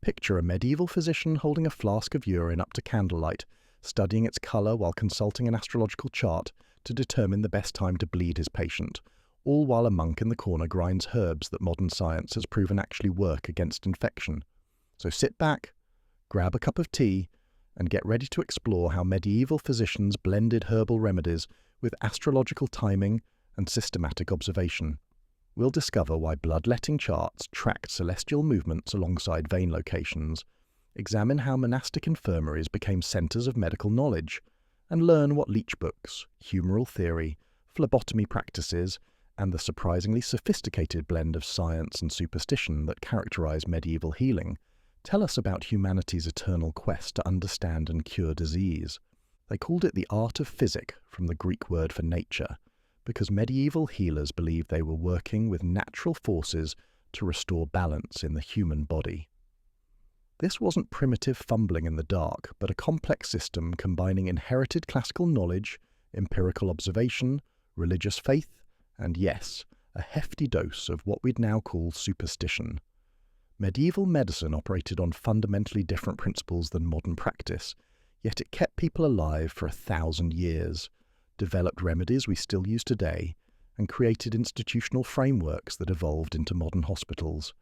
Picture a medieval physician holding a flask of urine up to candlelight, studying its colour while consulting an astrological chart to determine the best time to bleed his patient, all while a monk in the corner grinds herbs that modern science has proven actually work against infection. So sit back, grab a cup of tea, and get ready to explore how medieval physicians blended herbal remedies with astrological timing and systematic observation. We'll discover why bloodletting charts tracked celestial movements alongside vein locations, examine how monastic infirmaries became centres of medical knowledge, and learn what Leechbooks, humoral theory, phlebotomy practices, and the surprisingly sophisticated blend of science and superstition that characterise medieval healing tell us about humanity's eternal quest to understand and cure disease. They called it the art of physic, from the Greek word for nature, because medieval healers believed they were working with natural forces to restore balance in the human body. This wasn't primitive fumbling in the dark, but a complex system combining inherited classical knowledge, empirical observation, religious faith, and yes, a hefty dose of what we'd now call superstition. Medieval medicine operated on fundamentally different principles than modern practice, yet it kept people alive for 1,000 years, developed remedies we still use today, and created institutional frameworks that evolved into modern hospitals.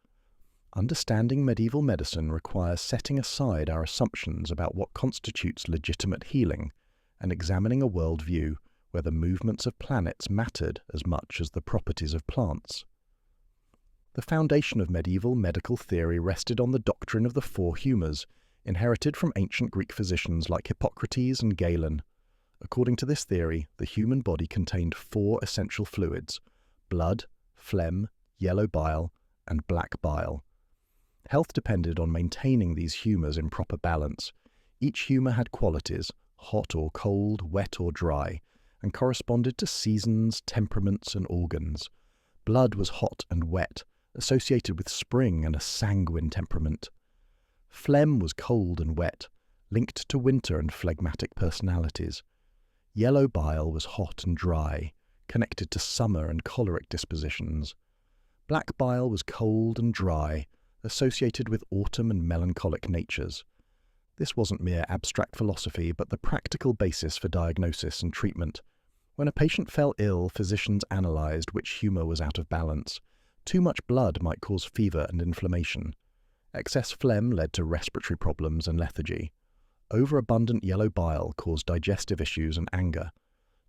Understanding medieval medicine requires setting aside our assumptions about what constitutes legitimate healing and examining a worldview where the movements of planets mattered as much as the properties of plants. The foundation of medieval medical theory rested on the doctrine of the four humours, inherited from ancient Greek physicians like Hippocrates and Galen. According to this theory, the human body contained 4 essential fluids: blood, phlegm, yellow bile, and black bile. Health depended on maintaining these humours in proper balance. Each humour had qualities, hot or cold, wet or dry, and corresponded to seasons, temperaments, and organs. Blood was hot and wet, associated with spring and a sanguine temperament. Phlegm was cold and wet, linked to winter and phlegmatic personalities. Yellow bile was hot and dry, connected to summer and choleric dispositions. Black bile was cold and dry, associated with autumn and melancholic natures. This wasn't mere abstract philosophy, but the practical basis for diagnosis and treatment. When a patient fell ill, physicians analysed which humour was out of balance. Too much blood might cause fever and inflammation. Excess phlegm led to respiratory problems and lethargy. Overabundant yellow bile caused digestive issues and anger.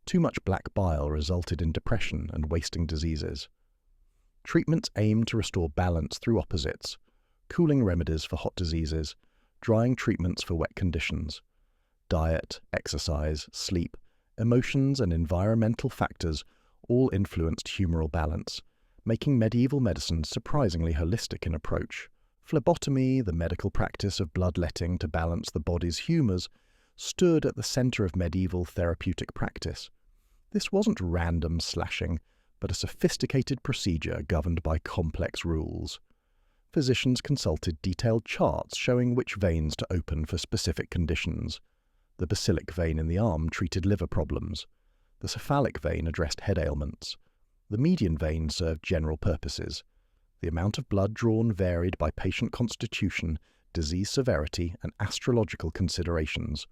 Too much black bile resulted in depression and wasting diseases. Treatments aimed to restore balance through opposites: cooling remedies for hot diseases, drying treatments for wet conditions. Diet, exercise, sleep, emotions, and environmental factors all influenced humoral balance, making medieval medicine surprisingly holistic in approach. Phlebotomy, the medical practice of bloodletting to balance the body's humours, stood at the centre of medieval therapeutic practice. This wasn't random slashing, but a sophisticated procedure governed by complex rules. Physicians consulted detailed charts showing which veins to open for specific conditions. The basilic vein in the arm treated liver problems. The cephalic vein addressed head ailments. The median vein served general purposes. The amount of blood drawn varied by patient constitution, disease severity, and astrological considerations.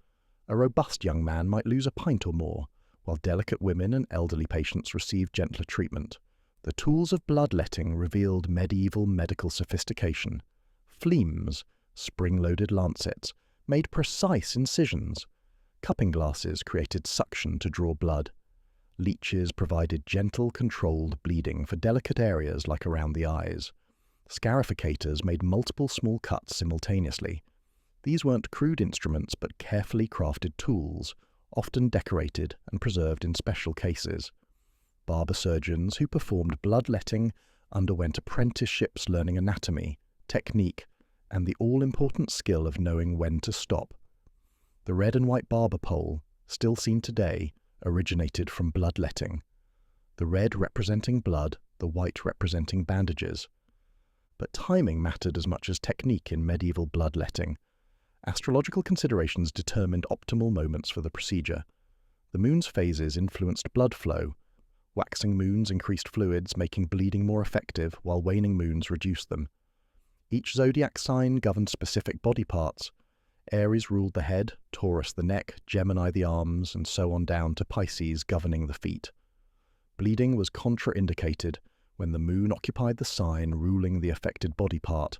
A robust young man might lose a pint or more, while delicate women and elderly patients received gentler treatment. The tools of bloodletting revealed medieval medical sophistication. Phlemes, spring-loaded lancets, made precise incisions. Cupping glasses created suction to draw blood. Leeches provided gentle, controlled bleeding for delicate areas like around the eyes. Scarificators made multiple small cuts simultaneously. These weren't crude instruments but carefully crafted tools, often decorated and preserved in special cases. Barber surgeons who performed bloodletting underwent apprenticeships learning anatomy, technique, and the all-important skill of knowing when to stop. The red and white barber pole, still seen today, originated from bloodletting. The red representing blood, the white representing bandages. But timing mattered as much as technique in medieval bloodletting. Astrological considerations determined optimal moments for the procedure. The moon's phases influenced blood flow. Waxing moons increased fluids, making bleeding more effective, while waning moons reduced them. Each zodiac sign governed specific body parts. Aries ruled the head, Taurus the neck, Gemini the arms, and so on down to Pisces governing the feet. Bleeding was contraindicated when the moon occupied the sign ruling the affected body part.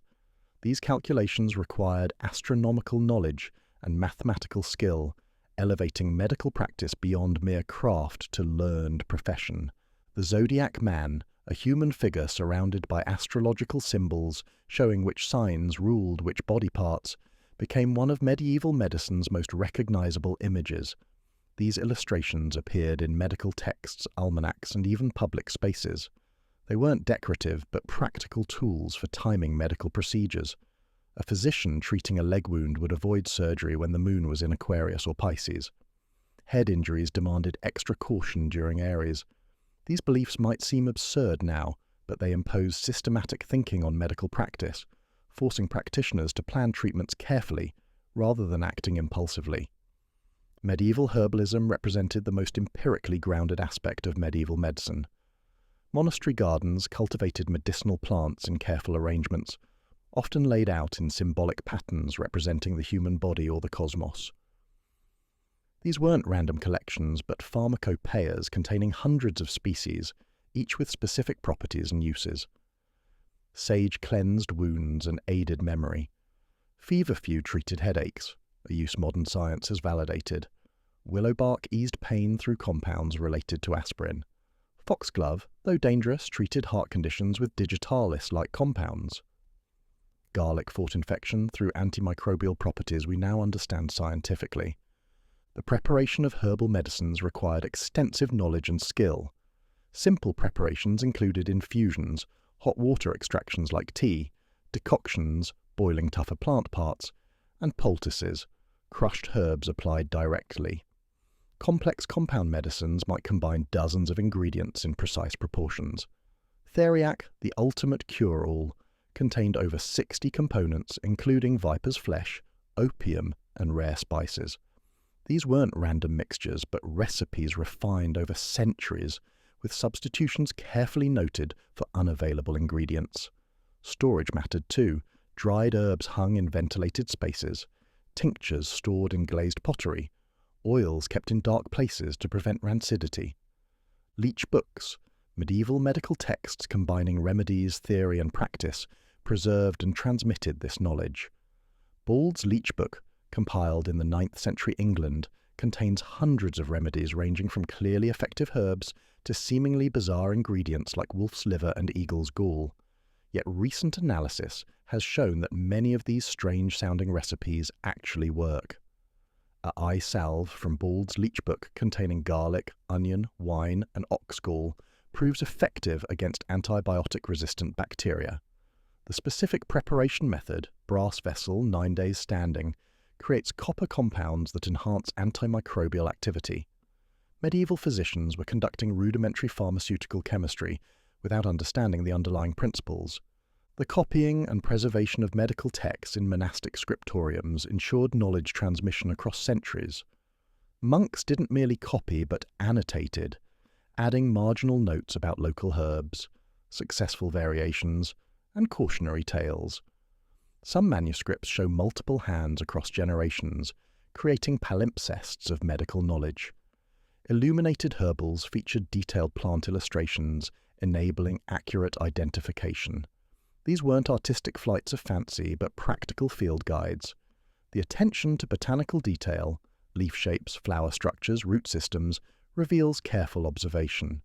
These calculations required astronomical knowledge and mathematical skill, elevating medical practice beyond mere craft to learned profession. The zodiac man, a human figure surrounded by astrological symbols showing which signs ruled which body parts, became one of medieval medicine's most recognizable images. These illustrations appeared in medical texts, almanacs, and even public spaces. They weren't decorative, but practical tools for timing medical procedures. A physician treating a leg wound would avoid surgery when the moon was in Aquarius or Pisces. Head injuries demanded extra caution during Aries. These beliefs might seem absurd now, but they impose systematic thinking on medical practice, forcing practitioners to plan treatments carefully rather than acting impulsively. Medieval herbalism represented the most empirically grounded aspect of medieval medicine. Monastery gardens cultivated medicinal plants in careful arrangements, often laid out in symbolic patterns representing the human body or the cosmos. These weren't random collections, but pharmacopoeias containing hundreds of species, each with specific properties and uses. Sage cleansed wounds and aided memory. Feverfew treated headaches, a use modern science has validated. Willowbark eased pain through compounds related to aspirin. Foxglove, though dangerous, treated heart conditions with digitalis-like compounds. Garlic fought infection through antimicrobial properties we now understand scientifically. The preparation of herbal medicines required extensive knowledge and skill. Simple preparations included infusions, hot water extractions like tea, decoctions, boiling tougher plant parts, and poultices, crushed herbs applied directly. Complex compound medicines might combine dozens of ingredients in precise proportions. Theriac, the ultimate cure-all, contained over 60 components including viper's flesh, opium, and rare spices. These weren't random mixtures, but recipes refined over centuries, with substitutions carefully noted for unavailable ingredients. Storage mattered too. Dried herbs hung in ventilated spaces, tinctures stored in glazed pottery, oils kept in dark places to prevent rancidity. Leechbooks, medieval medical texts combining remedies, theory, and practice, preserved and transmitted this knowledge. Bald's Leechbook, compiled in the 9th century England, contains hundreds of remedies ranging from clearly effective herbs to seemingly bizarre ingredients like wolf's liver and eagle's gall. Yet recent analysis has shown that many of these strange-sounding recipes actually work. A eye salve from Bald's Leechbook containing garlic, onion, wine, and ox gall proves effective against antibiotic-resistant bacteria. The specific preparation method, brass vessel 9 days standing, creates copper compounds that enhance antimicrobial activity. Medieval physicians were conducting rudimentary pharmaceutical chemistry without understanding the underlying principles. The copying and preservation of medical texts in monastic scriptoriums ensured knowledge transmission across centuries. Monks didn't merely copy but annotated, adding marginal notes about local herbs, successful variations, and cautionary tales. Some manuscripts show multiple hands across generations, creating palimpsests of medical knowledge. Illuminated herbals featured detailed plant illustrations, enabling accurate identification. These weren't artistic flights of fancy, but practical field guides. The attention to botanical detail, leaf shapes, flower structures, root systems, reveals careful observation.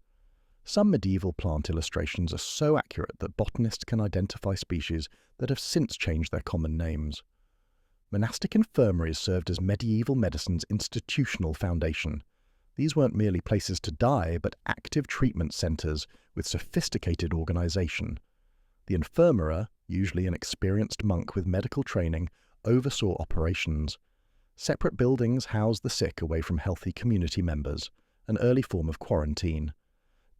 Some medieval plant illustrations are so accurate that botanists can identify species that have since changed their common names. Monastic infirmaries served as medieval medicine's institutional foundation. These weren't merely places to die, but active treatment centres with sophisticated organisation. The infirmara, usually an experienced monk with medical training, oversaw operations. Separate buildings housed the sick away from healthy community members, an early form of quarantine.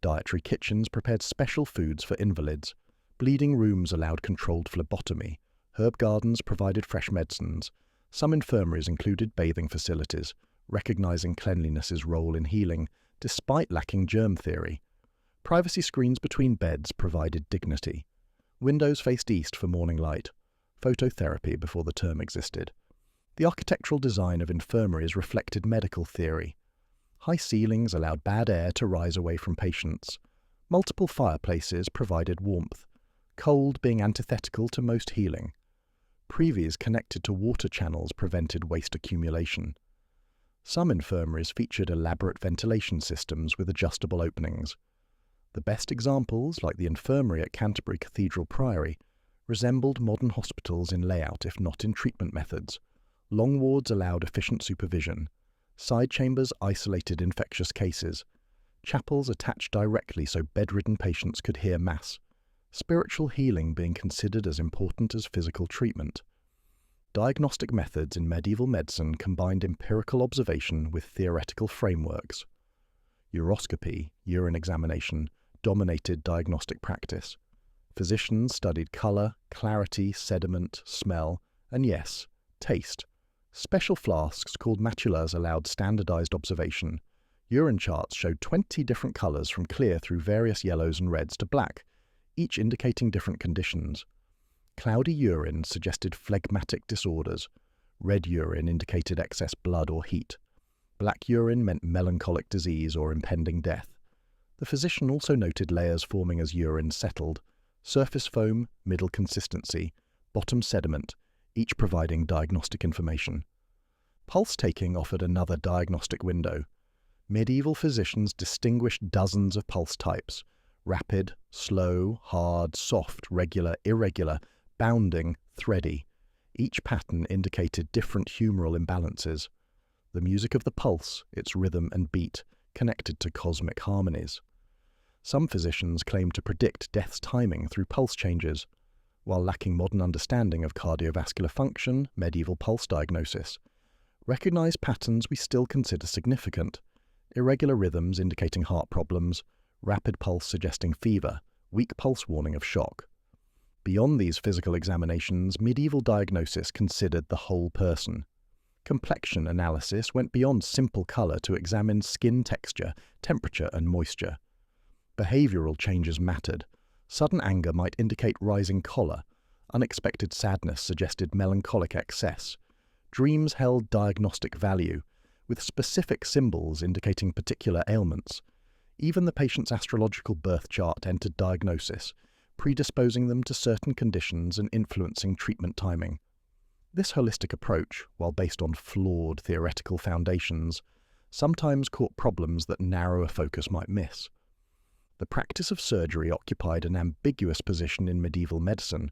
Dietary kitchens prepared special foods for invalids. Bleeding rooms allowed controlled phlebotomy. Herb gardens provided fresh medicines. Some infirmaries included bathing facilities, recognizing cleanliness's role in healing, despite lacking germ theory. Privacy screens between beds provided dignity. Windows faced east for morning light. phototherapy before the term existed. The architectural design of infirmaries reflected medical theory. High ceilings allowed bad air to rise away from patients. Multiple fireplaces provided warmth, cold being antithetical to most healing. Privies connected to water channels prevented waste accumulation. Some infirmaries featured elaborate ventilation systems with adjustable openings. The best examples, like the infirmary at Canterbury Cathedral Priory, resembled modern hospitals in layout if not in treatment methods. Long wards allowed efficient supervision. Side chambers isolated infectious cases. Chapels attached directly so bedridden patients could hear Mass. Spiritual healing being considered as important as physical treatment. Diagnostic methods in medieval medicine combined empirical observation with theoretical frameworks. Uroscopy, urine examination, dominated diagnostic practice. Physicians studied colour, clarity, sediment, smell, and yes, taste. Special flasks called matulas allowed standardized observation. Urine charts showed 20 different colours from clear through various yellows and reds to black, each indicating different conditions. Cloudy urine suggested phlegmatic disorders. Red urine indicated excess blood or heat. Black urine meant melancholic disease or impending death. The physician also noted layers forming as urine settled. Surface foam, middle consistency, bottom sediment, each providing diagnostic information. Pulse taking offered another diagnostic window. Medieval physicians distinguished dozens of pulse types: rapid, slow, hard, soft, regular, irregular, bounding, thready. Each pattern indicated different humoral imbalances. The music of the pulse, its rhythm and beat, connected to cosmic harmonies. Some physicians claimed to predict death's timing through pulse changes. While lacking modern understanding of cardiovascular function, medieval pulse diagnosis recognized patterns we still consider significant: irregular rhythms indicating heart problems, rapid pulse suggesting fever, weak pulse warning of shock. Beyond these physical examinations, medieval diagnosis considered the whole person. Complexion analysis went beyond simple colour to examine skin texture, temperature and moisture. Behavioural changes mattered. Sudden anger might indicate rising choler. Unexpected sadness suggested melancholic excess. Dreams held diagnostic value, with specific symbols indicating particular ailments. Even the patient's astrological birth chart entered diagnosis, predisposing them to certain conditions and influencing treatment timing. This holistic approach, while based on flawed theoretical foundations, sometimes caught problems that narrower focus might miss. The practice of surgery occupied an ambiguous position in medieval medicine.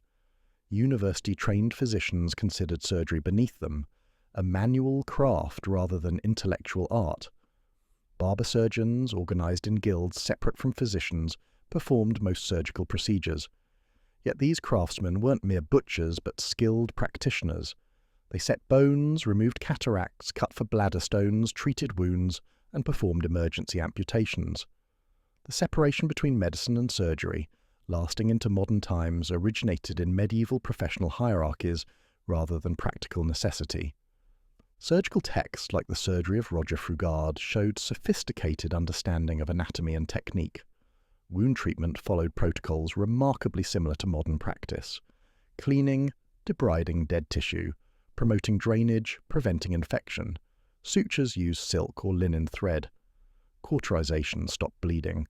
University-trained physicians considered surgery beneath them, a manual craft rather than intellectual art. Barber surgeons, organized in guilds separate from physicians, performed most surgical procedures. Yet these craftsmen weren't mere butchers but skilled practitioners. They set bones, removed cataracts, cut for bladder stones, treated wounds, and performed emergency amputations. The separation between medicine and surgery, lasting into modern times, originated in medieval professional hierarchies rather than practical necessity. Surgical texts like the Surgery of Roger Frugard showed sophisticated understanding of anatomy and technique. Wound treatment followed protocols remarkably similar to modern practice: cleaning, debriding dead tissue, promoting drainage, preventing infection. Sutures used silk or linen thread. Cauterization stopped bleeding.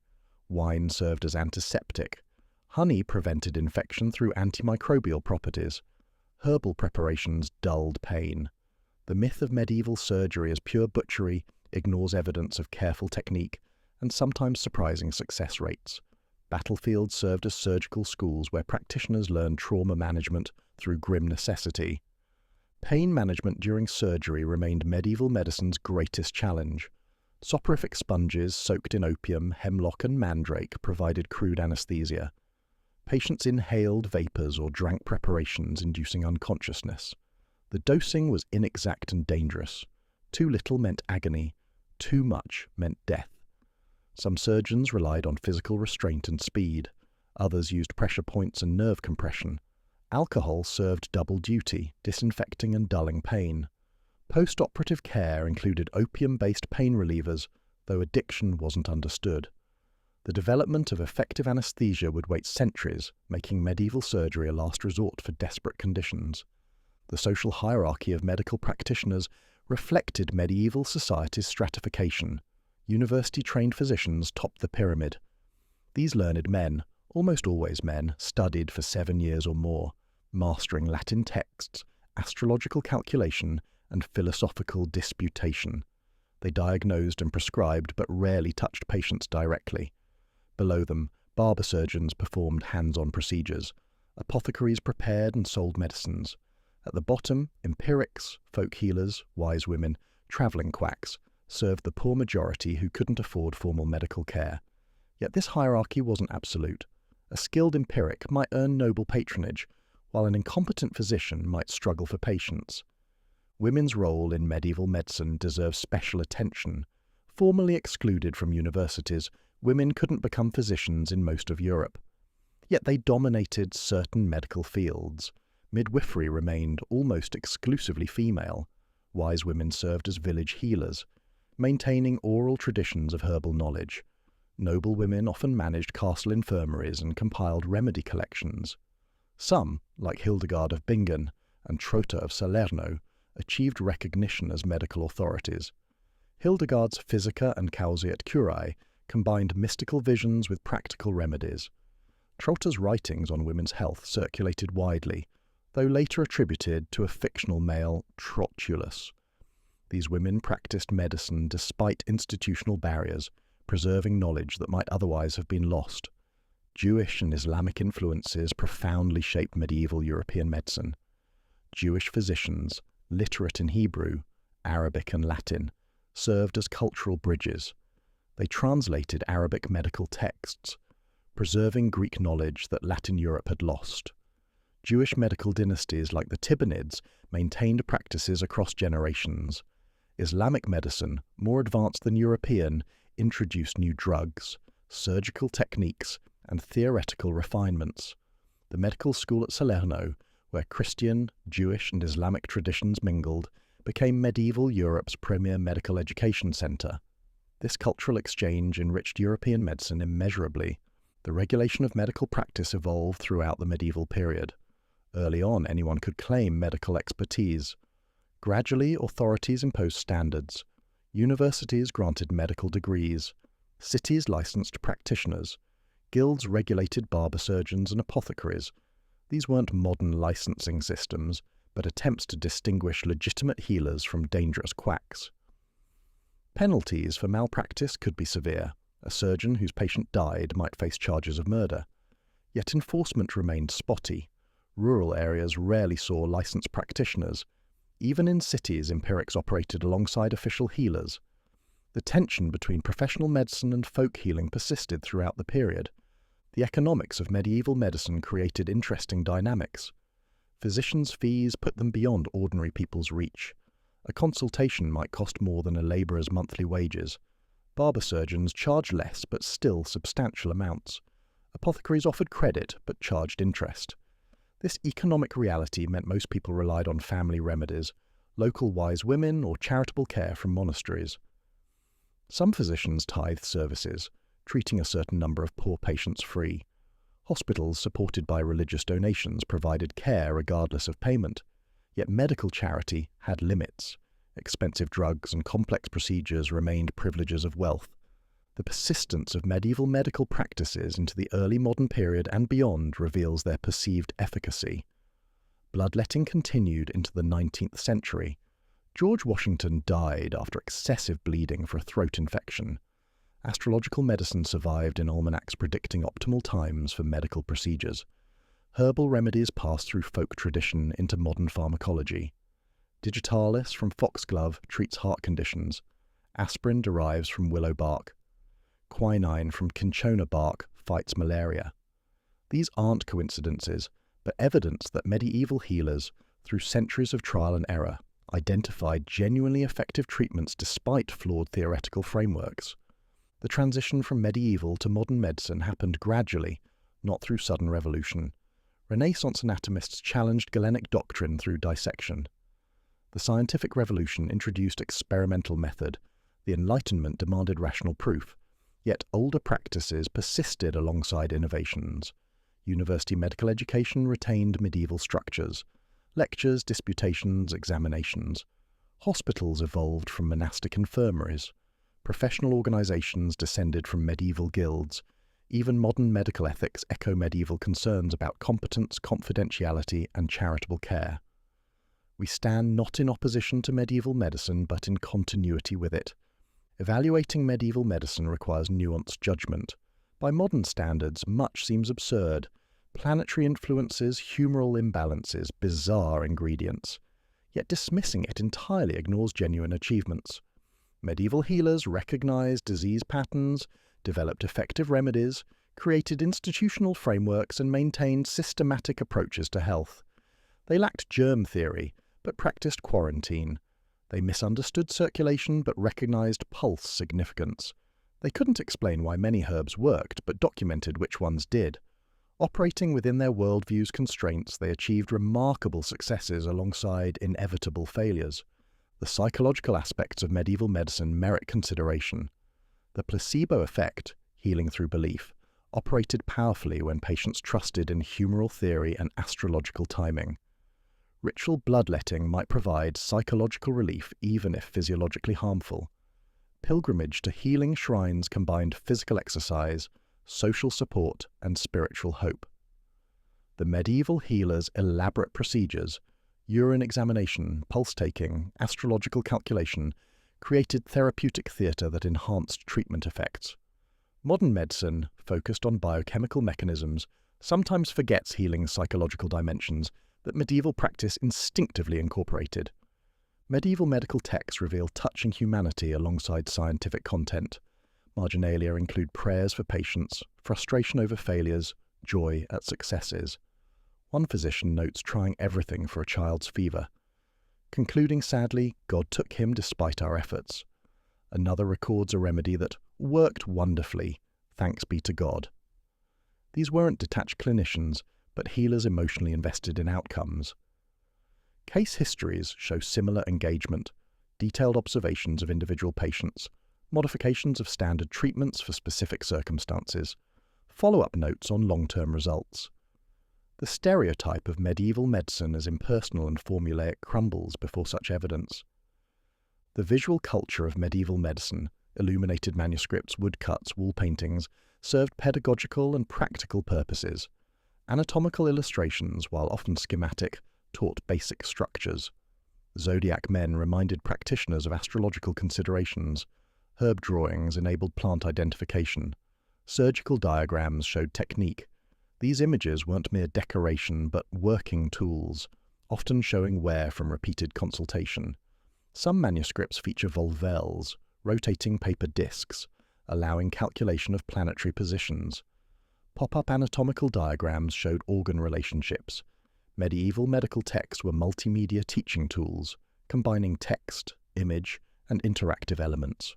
Wine served as antiseptic. Honey prevented infection through antimicrobial properties. Herbal preparations dulled pain. The myth of medieval surgery as pure butchery ignores evidence of careful technique and sometimes surprising success rates. Battlefields served as surgical schools where practitioners learned trauma management through grim necessity. Pain management during surgery remained medieval medicine's greatest challenge. Soporific sponges soaked in opium, hemlock and mandrake provided crude anesthesia. Patients inhaled vapours or drank preparations inducing unconsciousness. The dosing was inexact and dangerous. Too little meant agony. Too much meant death. Some surgeons relied on physical restraint and speed. Others used pressure points and nerve compression. Alcohol served double duty, disinfecting and dulling pain. Post-operative care included opium-based pain relievers, though addiction wasn't understood. The development of effective anaesthesia would wait centuries, making medieval surgery a last resort for desperate conditions. The social hierarchy of medical practitioners reflected medieval society's stratification. University-trained physicians topped the pyramid. These learned men, almost always men, studied for 7 years or more, mastering Latin texts, astrological calculation, and philosophical disputation. They diagnosed and prescribed but rarely touched patients directly. Below them, barber surgeons performed hands-on procedures. Apothecaries prepared and sold medicines. At the bottom, empirics, folk healers, wise women, travelling quacks, served the poor majority who couldn't afford formal medical care. Yet this hierarchy wasn't absolute. A skilled empiric might earn noble patronage, while an incompetent physician might struggle for patients. Women's role in medieval medicine deserves special attention. Formally excluded from universities, women couldn't become physicians in most of Europe. Yet they dominated certain medical fields. Midwifery remained almost exclusively female. Wise women served as village healers, maintaining oral traditions of herbal knowledge. Noble women often managed castle infirmaries and compiled remedy collections. Some, like Hildegard of Bingen and Trota of Salerno, achieved recognition as medical authorities. Hildegard's Physica and Causae at Curae combined mystical visions with practical remedies. Trota's writings on women's health circulated widely, though later attributed to a fictional male, Trotulus. These women practiced medicine despite institutional barriers, preserving knowledge that might otherwise have been lost. Jewish and Islamic influences profoundly shaped medieval European medicine. Jewish physicians, literate in Hebrew, Arabic and Latin, served as cultural bridges. They translated Arabic medical texts, preserving Greek knowledge that Latin Europe had lost. Jewish medical dynasties like the Tibonids maintained practices across generations. Islamic medicine, more advanced than European, introduced new drugs, surgical techniques, and theoretical refinements. The medical school at Salerno, where Christian, Jewish, and Islamic traditions mingled, became medieval Europe's premier medical education centre. This cultural exchange enriched European medicine immeasurably. The regulation of medical practice evolved throughout the medieval period. Early on, anyone could claim medical expertise. Gradually, authorities imposed standards. Universities granted medical degrees. Cities licensed practitioners. Guilds regulated barber surgeons and apothecaries. These weren't modern licensing systems, but attempts to distinguish legitimate healers from dangerous quacks. Penalties for malpractice could be severe. A surgeon whose patient died might face charges of murder. Yet enforcement remained spotty. Rural areas rarely saw licensed practitioners. Even in cities, empirics operated alongside official healers. The tension between professional medicine and folk healing persisted throughout the period. The economics of medieval medicine created interesting dynamics. Physicians' fees put them beyond ordinary people's reach. A consultation might cost more than a labourer's monthly wages. Barber surgeons charged less but still substantial amounts. Apothecaries offered credit but charged interest. This economic reality meant most people relied on family remedies, local wise women, or charitable care from monasteries. Some physicians tithed services, treating a certain number of poor patients free. Hospitals supported by religious donations provided care regardless of payment. Yet medical charity had limits. Expensive drugs and complex procedures remained privileges of wealth. The persistence of medieval medical practices into the early modern period and beyond reveals their perceived efficacy. Bloodletting continued into the 19th century. George Washington died after excessive bleeding for a throat infection. Astrological medicine survived in almanacs predicting optimal times for medical procedures. Herbal remedies passed through folk tradition into modern pharmacology. Digitalis from foxglove treats heart conditions. Aspirin derives from willow bark. Quinine from cinchona bark fights malaria. These aren't coincidences, but evidence that medieval healers, through centuries of trial and error, identified genuinely effective treatments despite flawed theoretical frameworks. The transition from medieval to modern medicine happened gradually, not through sudden revolution. Renaissance anatomists challenged Galenic doctrine through dissection. The scientific revolution introduced experimental method. The Enlightenment demanded rational proof. Yet older practices persisted alongside innovations. University medical education retained medieval structures: lectures, disputations, examinations. Hospitals evolved from monastic infirmaries. Professional organisations descended from medieval guilds. Even modern medical ethics echo medieval concerns about competence, confidentiality, and charitable care. We stand not in opposition to medieval medicine, but in continuity with it. Evaluating medieval medicine requires nuanced judgment. By modern standards, much seems absurd. Planetary influences, humoral imbalances, bizarre ingredients. Yet dismissing it entirely ignores genuine achievements. Medieval healers recognized disease patterns, developed effective remedies, created institutional frameworks, and maintained systematic approaches to health. They lacked germ theory, but practiced quarantine. They misunderstood circulation, but recognized pulse significance. They couldn't explain why many herbs worked, but documented which ones did. Operating within their worldview's constraints, they achieved remarkable successes alongside inevitable failures. The psychological aspects of medieval medicine merit consideration. The placebo effect, healing through belief, operated powerfully when patients trusted in humoral theory and astrological timing. Ritual bloodletting might provide psychological relief even if physiologically harmful. Pilgrimage to healing shrines combined physical exercise, social support, and spiritual hope. The medieval healers' elaborate procedures, urine examination, pulse-taking, astrological calculation, created therapeutic theatre that enhanced treatment effects. Modern medicine, focused on biochemical mechanisms, sometimes forgets healing's psychological dimensions that medieval practice instinctively incorporated. Medieval medical texts reveal touching humanity alongside scientific content. Marginalia include prayers for patients, frustration over failures, joy at successes. One physician notes trying everything for a child's fever, concluding sadly, God took him despite our efforts. Another records a remedy that worked wonderfully, thanks be to God. These weren't detached clinicians, but healers emotionally invested in outcomes. Case histories show similar engagement, detailed observations of individual patients, modifications of standard treatments for specific circumstances, follow-up notes on long-term results. The stereotype of medieval medicine as impersonal and formulaic crumbles before such evidence. The visual culture of medieval medicine, illuminated manuscripts, woodcuts, wall paintings, served pedagogical and practical purposes. Anatomical illustrations, while often schematic, taught basic structures. Zodiac men reminded practitioners of astrological considerations. Herb drawings enabled plant identification. Surgical diagrams showed technique. These images weren't mere decoration, but working tools, often showing wear from repeated consultation. Some manuscripts feature volvelles, rotating paper discs, allowing calculation of planetary positions. Pop-up anatomical diagrams showed organ relationships. Medieval medical texts were multimedia teaching tools, combining text, image, and interactive elements.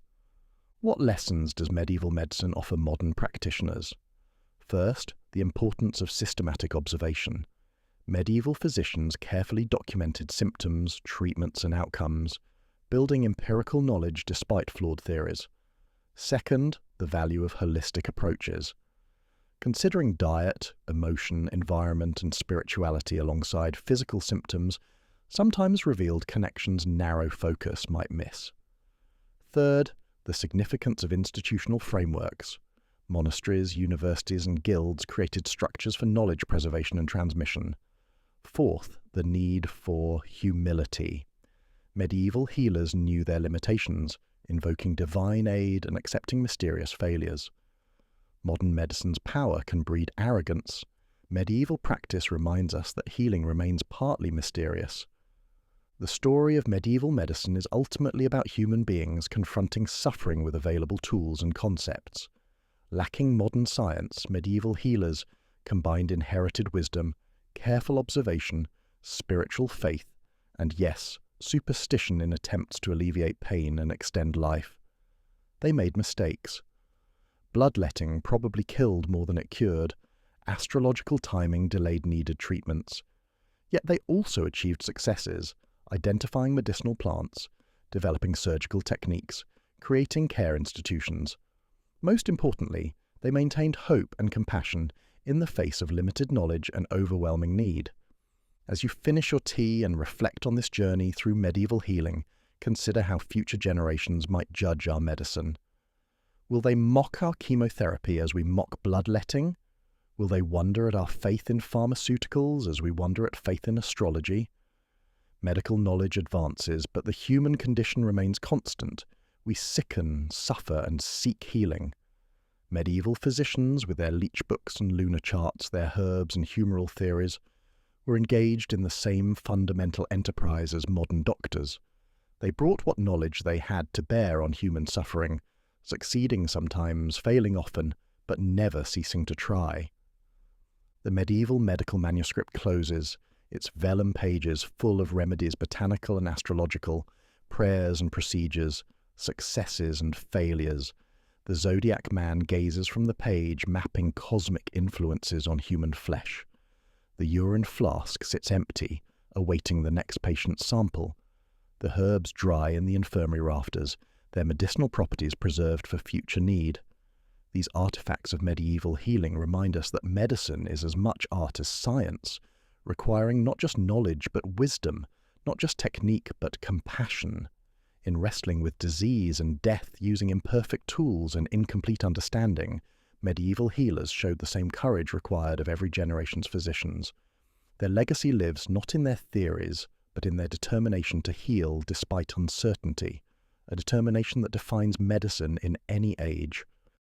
What lessons does medieval medicine offer modern practitioners? First, the importance of systematic observation. Medieval physicians carefully documented symptoms, treatments, and outcomes, building empirical knowledge despite flawed theories. Second, the value of holistic approaches. Considering diet, emotion, environment, and spirituality alongside physical symptoms sometimes revealed connections narrow focus might miss. Third, the significance of institutional frameworks. Monasteries, universities, and guilds created structures for knowledge preservation and transmission. Fourth, the need for humility. Medieval healers knew their limitations, invoking divine aid and accepting mysterious failures. Modern medicine's power can breed arrogance. Medieval practice reminds us that healing remains partly mysterious. The story of medieval medicine is ultimately about human beings confronting suffering with available tools and concepts. Lacking modern science, medieval healers combined inherited wisdom, careful observation, spiritual faith, and yes, superstition in attempts to alleviate pain and extend life. They made mistakes. Bloodletting probably killed more than it cured. Astrological timing delayed needed treatments. Yet they also achieved successes, identifying medicinal plants, developing surgical techniques, creating care institutions. Most importantly, they maintained hope and compassion in the face of limited knowledge and overwhelming need. As you finish your tea and reflect on this journey through medieval healing, consider how future generations might judge our medicine. Will they mock our chemotherapy as we mock bloodletting? Will they wonder at our faith in pharmaceuticals as we wonder at faith in astrology? Medical knowledge advances, but the human condition remains constant. We sicken, suffer, and seek healing. Medieval physicians, with their Leechbooks and lunar charts, their herbs and humoral theories, were engaged in the same fundamental enterprise as modern doctors. They brought what knowledge they had to bear on human suffering, succeeding sometimes, failing often, but never ceasing to try. The medieval medical manuscript closes, its vellum pages full of remedies botanical and astrological, prayers and procedures, successes and failures. The zodiac man gazes from the page, mapping cosmic influences on human flesh. The urine flask sits empty, awaiting the next patient's sample. The herbs dry in the infirmary rafters, their medicinal properties preserved for future need. These artifacts of medieval healing remind us that medicine is as much art as science, requiring not just knowledge but wisdom, not just technique but compassion. In wrestling with disease and death using imperfect tools and incomplete understanding, medieval healers showed the same courage required of every generation's physicians. Their legacy lives not in their theories, but in their determination to heal despite uncertainty, a determination that defines medicine in any age.